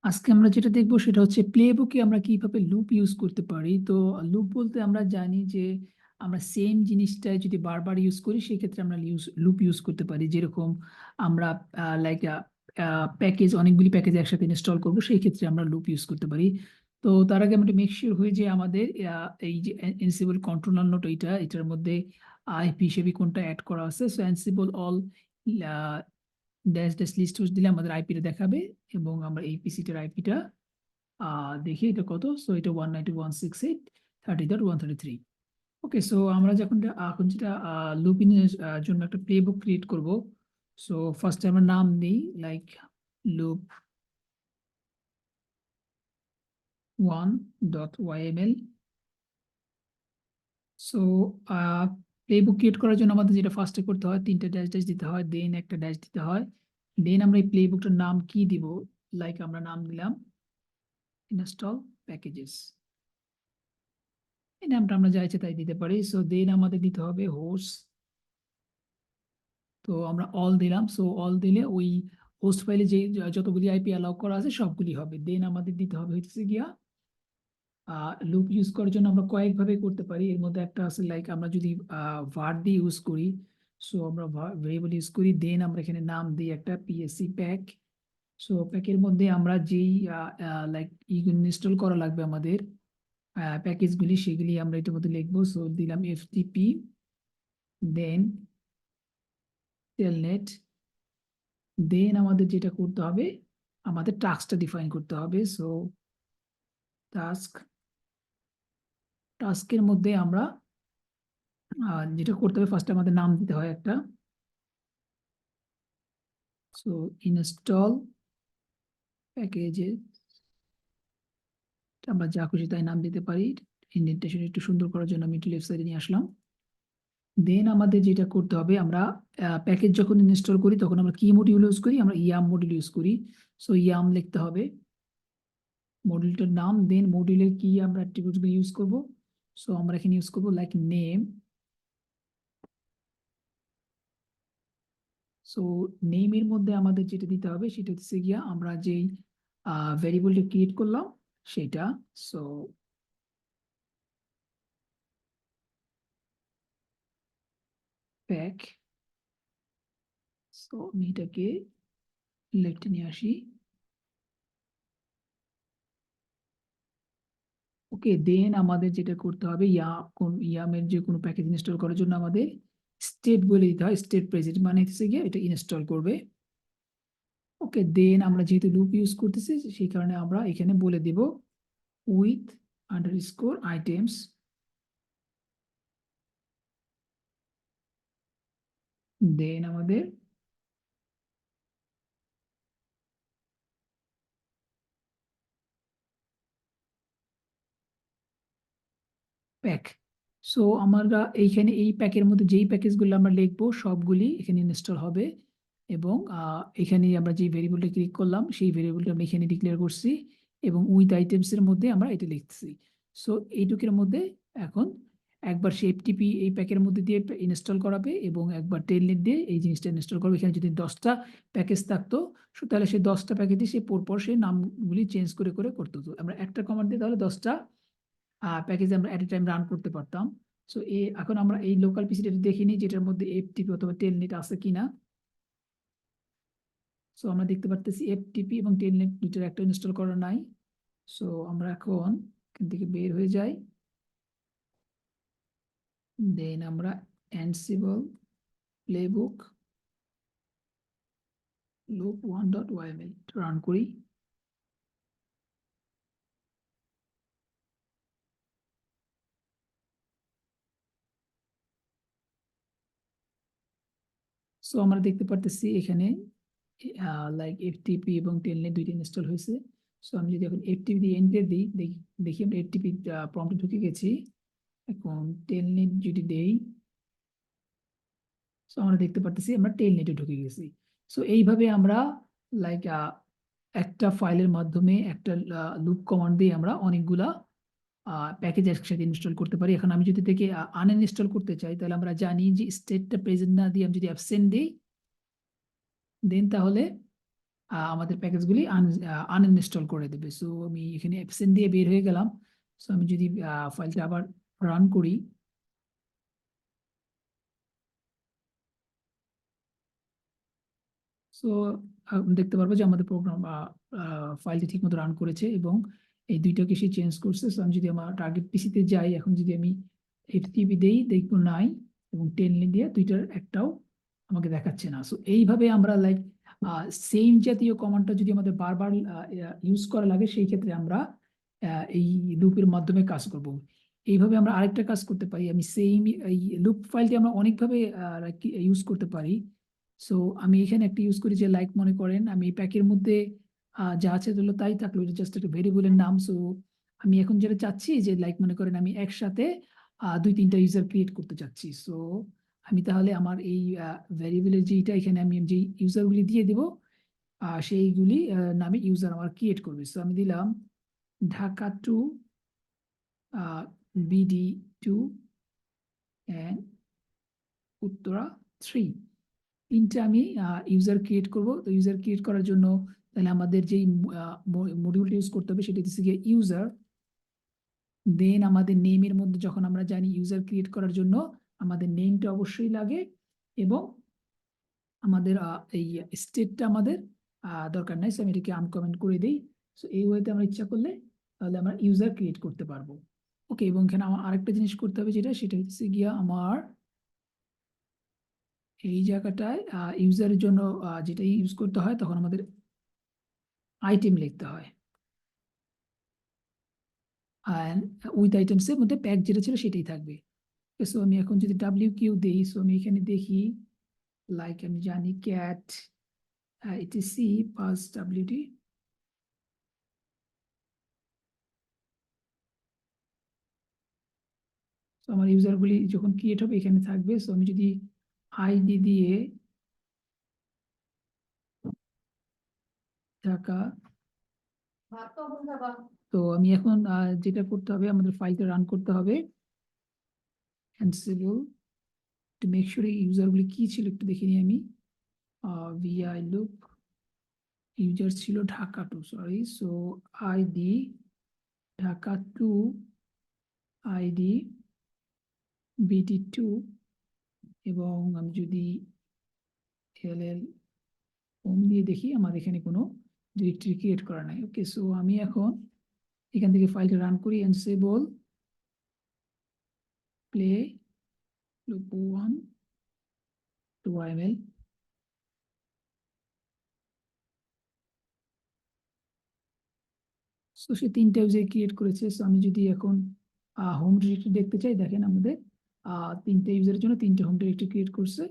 আজকে আমরা যেটা দেখবো সেটা হচ্ছে প্লেবুকে আমরা কিভাবে লুপ ইউজ করতে পারি। তো লুপ বলতে আমরা জানি যে আমরা সেম জিনিসটা যদি বারবার ইউজ করি সেই ক্ষেত্রে আমরা লুপ ইউজ করতে পারি। যেরকম আমরা লাইক প্যাকেজ অনেকগুলি প্যাকেজ একসাথে ইনস্টল করব, সেই ক্ষেত্রে আমরা লুপ ইউজ করতে পারি। তো তার আগে আমরা মেক শিওর হই যে আমাদের এই যে এনসিবল কন্ট্রোলার নোট এটার মধ্যে আইপি হিসেবে কোনটা অ্যাড করা আছে। So Ansible all dash dash list দিলে আমাদের আইপিটা দেখাবে এবং আমরা এই পিসিটার আইপিটা দেখি এটা কত। সো এটা 192.168.30.133। ওকে, সো আমরা যখন এখন যেটা লুপিনের জন্য একটা প্লে বুক ক্রিয়েট করবো। সো ফার্স্টে আমরা নাম দিই like loop 1.yml। So play book create করার জন্য আমাদের যেটা ফার্স্টে করতে হয়, তিনটা ড্যাশ ড্যাশ দিতে হয়, দেন একটা ড্যাশ দিতে হয়। দেন আমরা এই প্লে বুকটার নাম কি দিব, লাইক আমরা নাম দিলাম ইনস্টল প্যাকেজেস। এই নামটা আমরা যা ইচ্ছে তাই দিতে পারি। সো দেন আমাদের দিতে হবে হোস্ট। তো আমরা অল দিলাম। সো অল দিলে ওই হোস্ট ফাইলে যে যতগুলি আইপি অ্যালাউ করা আছে সবগুলি হবে। দেন আমাদের দিতে হবে হচ্ছে গিয়া লুপ ইউজ করার জন্য আমরা কয়েকভাবে করতে পারি। এর মধ্যে একটা আছে লাইক আমরা যদি var দিয়ে ইউজ করি। সো আমরা ভেরিয়েবল ইউজ করি, দেন আমরা এখানে নাম দিই একটা পিএসসি প্যাক। সো প্যাকের মধ্যে আমরা যেই লাইক ইনস্টল করা লাগবে আমাদের প্যাকেজগুলি, সেগুলি আমরা এটার মধ্যে লিখবো। সো দিলাম এফটিপি, দেন টেলনেট। দেন আমাদের যেটা করতে হবে, আমাদের টাস্কটা ডিফাইন করতে হবে। সো টাস্ক, টাস্কের মধ্যে আমরা যেটা করতে হবে ফার্স্টে আমাদের নাম দিতে হয় একটা। সো ইনস্টল প্যাকেজে আমরা যা খুশি তাই নাম দিতে পারি। ইন্ডেন্টেশন একটু সুন্দর করার জন্য আমি একটু লেফট সাইডে নিয়ে আসলাম। দেন আমাদের যেটা করতে হবে, আমরা প্যাকেজ যখন ইনস্টল করি তখন আমরা কি মডিউল ইউজ করি, আমরা ইয়াম মডিউল ইউজ করি। সো ইয়াম লিখতে হবে মডিউলটার নাম, দেন মডিউলের কি আমরা অ্যাট্রিবিউটগুলো ইউজ করব। সো আমরা এখানে ইউজ করব লাইক নেম। সো নেমের মধ্যে আমাদের যেটা দিতে হবে সেটা হচ্ছে গিয়া আমরা যেই ভেরিয়েবলটা ক্রিয়েট করলাম সেটা। So pack. সো আমি এটাকে লেফটে নিয়ে আসি। ওকে, দেন আমাদের যেটা করতে হবে ইয়ামের যে কোনো প্যাকেজ ইনস্টল করার জন্য আমাদের স্টেট বলে দিতে হয়। স্টেট প্রেজেন্ট মানে হচ্ছে গিয়ে এটা ইনস্টল করবে। ওকে, দেন আমরা যেহেতু লুপ ইউজ করতেছি সেই কারণে আমরা এখানে বলে দেব উইথ আন্ডারস্কোর আইটেমস। দেন আমাদের প্যাক। সো আমরা এইখানে এই প্যাকের মধ্যে যেই প্যাকেজগুলো আমরা লিখবো সবগুলি এখানে ইনস্টল হবে। এবং এখানে আমরা যে ভেরিয়েবলটা ক্লিক করলাম সেই ভেরিয়েবলটা আমরা এখানে ডিক্লেয়ার করছি এবং উইথ আইটেমস এর মধ্যে আমরা এটা লিখছি। সো এইটুকের মধ্যে এখন একবার সে এফটিপি এই প্যাকের মধ্যে দিয়ে ইনস্টল করাবে এবং একবার টেলনেট দিয়ে এই জিনিসটা ইনস্টল করবে। এখানে যদি 10টা প্যাকেজ থাকতো তাহলে সেই 10টা প্যাকেজে সে পরপর সেই নামগুলি চেঞ্জ করে করে করতে হতো। আমরা একটা কমান্ড দিয়ে তাহলে 10টা প্যাকেজ আমরা এট এ টাইম রান করতে পারতাম। সো এখন আমরা এই লোকাল পিসিটা দেখে নিই যেটার মধ্যে এফটিপি অথবা টেলনেট আছে কিনা। সো আমরা দেখতে পারতেছি এফটিপি এবং টেলনেট দুইটার একটা ইনস্টল করা নাই। সো আমরা এখন এখান থেকে বের হয়ে যাই। দেন আমরা অ্যানসিবল প্লেবুক লুপ 1.yml রান করি। সো আমরা দেখতে পারতেছি এখানে লাইক এফটিপি এবং টেলনেট দুইটা ইনস্টল হয়েছে। সো আমি যদি এখন এফটিপি দিয়ে এন্টার দিই, দেখি আমরা এফটিপি প্রম্পটে ঢুকে গেছি। এখন টেলনেট যদি দেই, সো আমরা দেখতে পারতেছি আমরা টেলনেটে ঢুকে গেছি। সো এইভাবে আমরা লাইক একটা ফাইলের মাধ্যমে একটা লুপ কমান্ড দিয়ে আমরা অনেকগুলা প্যাকেজ একসাথে ইনস্টল করতে পারি। এখন আমি যদি থেকে আনইনস্টল করতে চাই তাহলে আমরা জানি যে স্টেটটা প্রেজেন্ট না দিয়ে আমি যদি অ্যাবসেন্ট দিই দেন তাহলে আমাদের প্যাকেজগুলি আনইনস্টল করে দেবে। সো আমি এখানে অ্যাবসেন্ট দিয়ে বের হয়ে গেলাম। সো আমি যদি ফাইলটা আবার রান করি, সো দেখতে পারবো যে আমাদের প্রোগ্রাম ফাইলটি ঠিকমতো রান করেছে এবং এই দুইটাকে সে চেঞ্জ করছে। সো আমি যদি আমার টার্গেট পিসিতে যাই, এখন যদি আমি এফটিপি দেই, দেখবো 9 এবং 10 দিয়ে দুইটার একটাও আমাকে দেখাচ্ছে না। সো এইভাবে আমরা লাইক সেম জাতীয় কমান্ডটা যদি আমাদের বারবার ইউজ করা লাগে, সেই ক্ষেত্রে আমরা এই লুপের মাধ্যমে কাজ করব। এইভাবে আমরা আরেকটা কাজ করতে পারি, আমি সেম এই লুপ ফাইলটি আমরা অনেকভাবে ইউজ করতে পারি। সো আমি এখানে একটা ইউজ করি যে লাইক মনে করেন আমি প্যাকের মধ্যে যা আছে ধরলো তাই থাকলো, এটা জাস্ট একটা ভেরিয়েবলের নাম। সো আমি এখন যেটা চাচ্ছি যে লাইক মনে করেন আমি একসাথে 2-3টা ইউজার ক্রিয়েট করতে চাচ্ছি। সো আমি তাহলে আমার এই ভেরিয়েবলের যেটা এখানে আমি যে ইউজারগুলি দিয়ে দেবো, সেইগুলি নামে ইউজার আমার ক্রিয়েট করবে। সো আমি দিলাম ঢাকা 2, BD 2 অ্যান্ড উত্তরা 3। তিনটে আমি ইউজার ক্রিয়েট করব। তো ইউজার ক্রিয়েট করার জন্য তাহলে আমাদের যেই মডিউলটা ইউজ করতে হবে সেটা হচ্ছে গিয়ে ইউজার, দেন আমাদের নেমের মধ্যে যখন আমরা জানি ইউজার ক্রিয়েট করার জন্য আমাদের নেমটা অবশ্যই লাগে এবং আমাদের এই স্টেটটা আমাদের দরকার নাই। সো আমি এটাকে আনকমেন্ট করে দিই। সো এই ওয়েতে আমরা ইচ্ছা করলে তাহলে আমরা ইউজার ক্রিয়েট করতে পারবো। ওকে, এবং এখানে আমার আরেকটা জিনিস করতে হবে, সেটা হচ্ছে গিয়া আমার এই জায়গাটায় ইউজারের জন্য যেটা ইউজ করতে হয় তখন আমাদের আইটেম লিখতে হয়। অ্যান্ড উইথ আইটেমসের মধ্যে প্যাক যেটা ছিল সেটাই থাকবে। সো আমি এখন যদি WQ দিই, সো আমি এখানে দেখি লাইক আমি জানি ক্যাট etc পাস WD। তো আমার ইউজারগুলি যখন ক্রিয়েট হবে এখানে থাকবে। সো আমি যদি আইডি দিয়ে ঢাকা, তো আমি এখন যেটা করতে হবে আমাদের ফাইলটা রান করতে হবে অ্যানসিবল টু মেক শিওর এই ইউজারগুলি কি ছিল একটু দেখে নিই আমি। VI লুপ ইউজার ছিল Dhaka 2, sorry. So ID Dhaka 2, ID BD 2 এবং আমি যদি LL হোম দিয়ে দেখি আমার এখানে কোনো ডিরেক্টরি ক্রিয়েট করা নাই। ওকে, সো আমি এখন এখান থেকে ফাইলটা রান করি Ansible play loop 1 two YML। So সে 3টা ইউজার ক্রিয়েট করেছে। সো আমি যদি এখন হোম ডিরেক্টরি দেখতে চাই, দেখেন আমাদের 3টে ইউজারের জন্য 3টে হোম ডিরেক্টরি ক্রিয়েট করছে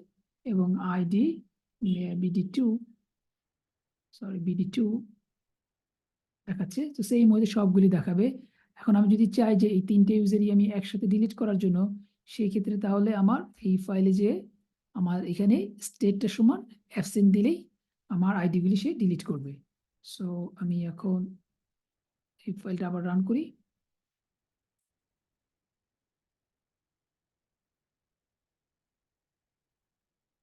এবং আইডি BD 2, সরি BD 2 দেখাচ্ছে। তো সেই মধ্যে সবগুলি দেখাবে। এখন আমি যদি চাই যে এই 3টে ইউজারই আমি একসাথে ডিলিট করার জন্য, সেই ক্ষেত্রে তাহলে আমার এই ফাইলে যে আমার এখানে স্টেটটা সমান অ্যাবসেন্ট দিলেই আমার আইডিগুলি সে ডিলিট করবে। সো আমি এখন এই ফাইলটা আবার রান করি।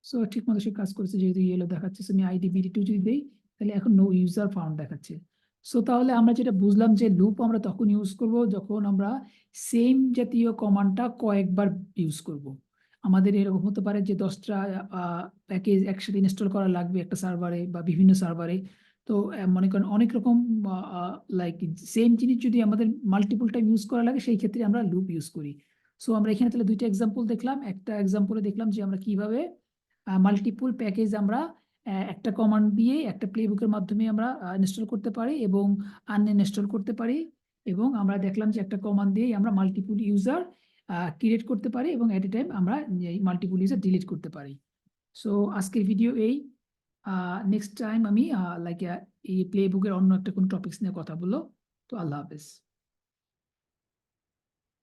সো ঠিক মতো সে কাজ করেছে, যেহেতু ইয়েলো দেখাচ্ছে। আমি আইডি BD 2 যদি দিই তাহলে এখন নো ইউজার ফাউন্ড দেখাচ্ছে। সো তাহলে আমরা যেটা বুঝলাম যে লুপ আমরা তখন ইউজ করব যখন আমরা সেম জাতীয় কমান্ডটা কয়েকবার ইউজ করব। আমাদের এরকম হতে পারে যে 10টা প্যাকেজ একসাথে ইনস্টল করা লাগবে একটা সার্ভারে বা বিভিন্ন সার্ভারে। তো মনে করেন অনেক রকম লাইক সেম জিনিস যদি আমাদের মাল্টিপল টাইম ইউজ করা লাগে, সেই ক্ষেত্রে আমরা লুপ ইউজ করি। সো আমরা এখানে তাহলে দুইটা এক্সাম্পল দেখলাম। একটা এক্সাম্পলে দেখলাম যে আমরা কিভাবে মাল্টিপল প্যাকেজ আমরা একটা কমান্ড দিয়ে একটা প্লেবুকের মাধ্যমে আমরা ইনস্টল করতে পারি এবং আনইনস্টল করতে পারি। এবং আমরা দেখলাম যে একটা কমান্ড দিয়ে আমরা মাল্টিপল ইউজার ক্রিয়েট করতে পারি এবং এট এ টাইম আমরা মাল্টিপল ইউজার ডিলিট করতে পারি। সো আজকের ভিডিও এই। নেক্সট টাইম আমি লাইক এই প্লেবুকের অন্য একটা কোনো টপিকস নিয়ে কথা বললো। তো আল্লাহ হাফেজ।